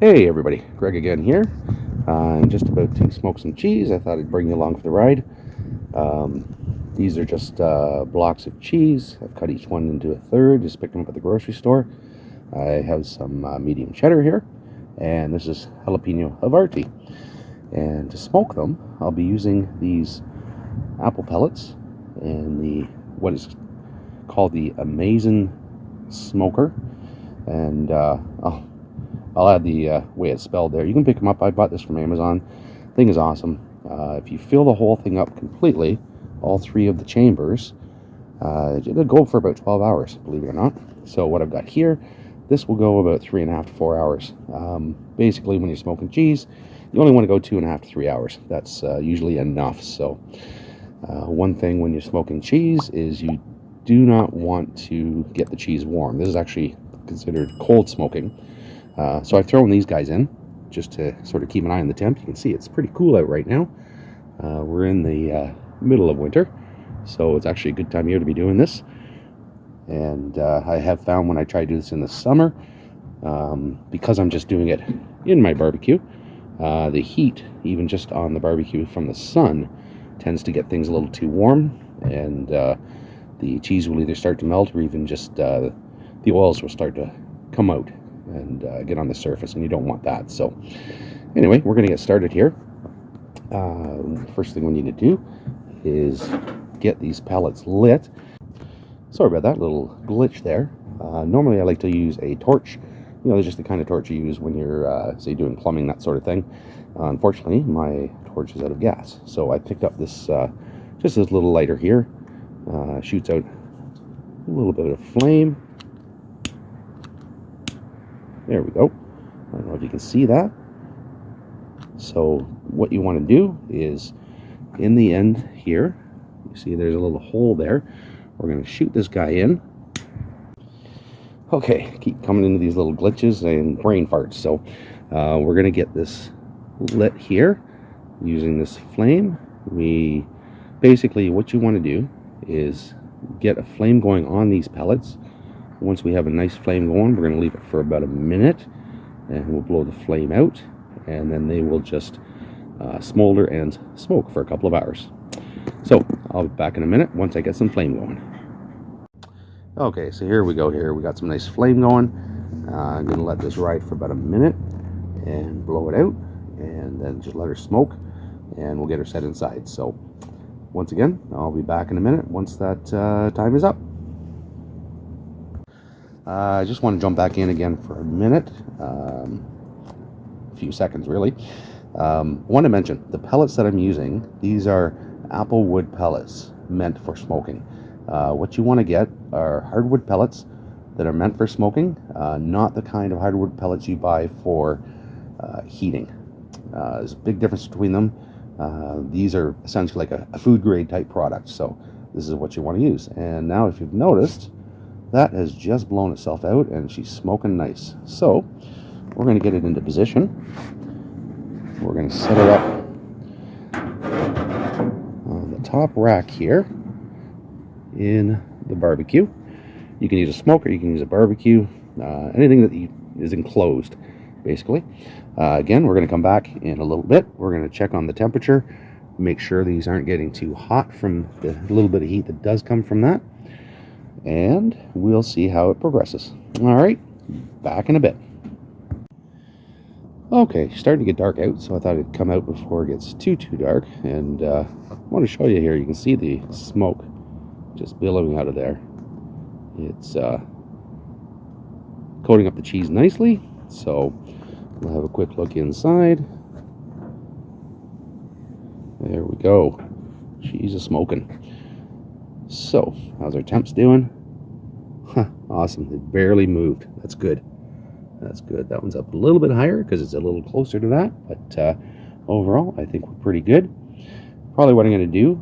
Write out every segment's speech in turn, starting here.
Hey everybody, Greg again here. I'm just about to smoke some cheese. I thought I'd bring you along for the ride. These are just blocks of cheese. I've cut each one into a third, just picked them up at the grocery store. I have some medium cheddar here, and this is jalapeno Havarti. And to smoke them, I'll be using these apple pellets and the what is called the Amazing Smoker. And I'll add the way it's spelled there. You can pick them up. I bought this from Amazon. Thing is awesome. If you fill the whole thing up completely, all three of the chambers, it'll go for about 12 hours, believe it or not. So what I've got here, this will go about 3.5 to 4 hours. Basically, when you're smoking cheese, you only want to go 2.5 to 3 hours. That's usually enough. So one thing when you're smoking cheese is you do not want to get the cheese warm. This is actually considered cold smoking. So I've thrown these guys in just to sort of keep an eye on the temp. You can see it's pretty cool out right now. We're in the middle of winter, so it's actually a good time of year to be doing this. And I have found when I try to do this in the summer, because I'm just doing it in my barbecue, the heat, even just on the barbecue from the sun, tends to get things a little too warm, and the cheese will either start to melt or even just the oils will start to come out and get on the surface, and you don't want that. So anyway, we're going to get started here. First thing we need to do is get these pellets lit. Sorry about that little glitch there. Normally I like to use a torch. You know, just the kind of torch you use when you're, say, doing plumbing, that sort of thing. Unfortunately, my torch is out of gas. So I picked up this, just this little lighter here. Shoots out a little bit of flame. There we go. I don't know if you can see that. So what you want to do is, in the end here, you see there's a little hole there. We're going to shoot this guy in. Okay, keep coming into these little glitches and brain farts. So we're going to get this lit here using this flame. Basically, what you want to do is get a flame going on these pellets. Once we have a nice flame going, we're going to leave it for about a minute, and we'll blow the flame out, and then they will just smolder and smoke for a couple of hours. So I'll be back in a minute once I get some flame going. Okay, so here we go. Here we got some nice flame going. I'm going to let this ride for about a minute and blow it out, and then just let her smoke, and we'll get her set inside. So once again, I'll be back in a minute once that time is up. I just want to jump back in again for a minute, a few seconds really. I want to mention the pellets that I'm using. These are apple wood pellets meant for smoking. What you want to get are hardwood pellets that are meant for smoking, not the kind of hardwood pellets you buy for heating. There's a big difference between them. These are essentially like a food grade type product, so this is what you want to use. And now, if you've noticed, that has just blown itself out and she's smoking nice. So we're going to get it into position. We're going to set it up on the top rack here in the barbecue. You can use a smoker, you can use a barbecue, anything that is enclosed, basically. Again, we're going to come back in a little bit. We're going to check on the temperature, make sure these aren't getting too hot from the little bit of heat that does come from that. And we'll see how it progresses. All right, back in a bit. Okay, starting to get dark out, so I thought it'd come out before it gets too dark. And I want to show you here. You can see the smoke just billowing out of there. It's coating up the cheese nicely. So we'll have a quick look inside. There we go. Cheese is smoking. So, how's our temps doing? Awesome. It barely moved. That's good. That's good. That one's up a little bit higher because it's a little closer to that. But overall, I think we're pretty good. Probably what I'm going to do,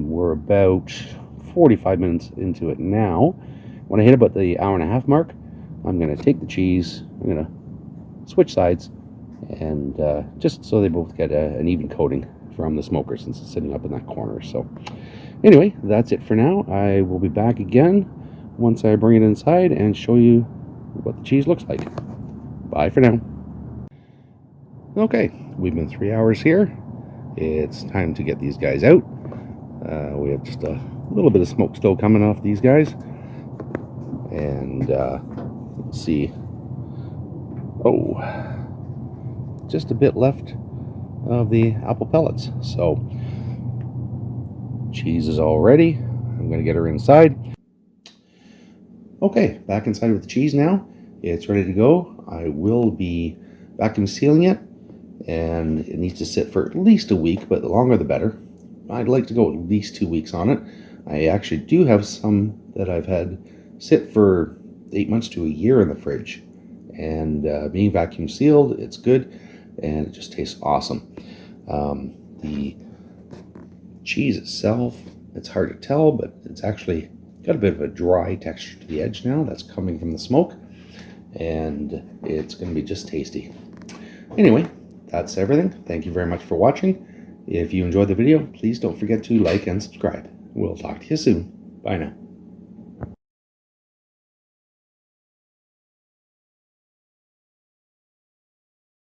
we're about 45 minutes into it now. When I hit about the hour-and-a-half mark, I'm going to take the cheese, I'm going to switch sides, and just so they both get an even coating from the smoker since it's sitting up in that corner. So anyway, that's it for now. I will be back again once I bring it inside and show you what the cheese looks like. Bye for now. Okay, we've been 3 hours here. It's time to get these guys out. We have just a little bit of smoke still coming off these guys. And let's see. Oh, just a bit left of the apple pellets. So cheese is all ready. I'm going to get her inside. Okay, back inside with the cheese now. It's ready to go. I will be vacuum sealing it, and it needs to sit for at least a week, but the longer the better. I'd like to go at least 2 weeks on it. I actually do have some that I've had sit for 8 months to a year in the fridge, and being vacuum sealed, it's good, and it just tastes awesome. The cheese itself, it's hard to tell, but it's actually got a bit of a dry texture to the edge now. That's coming from the smoke, and it's going to be just tasty. Anyway, that's everything. Thank you very much for watching. If you enjoyed the video, please don't forget to like and subscribe. We'll talk to you soon. Bye now.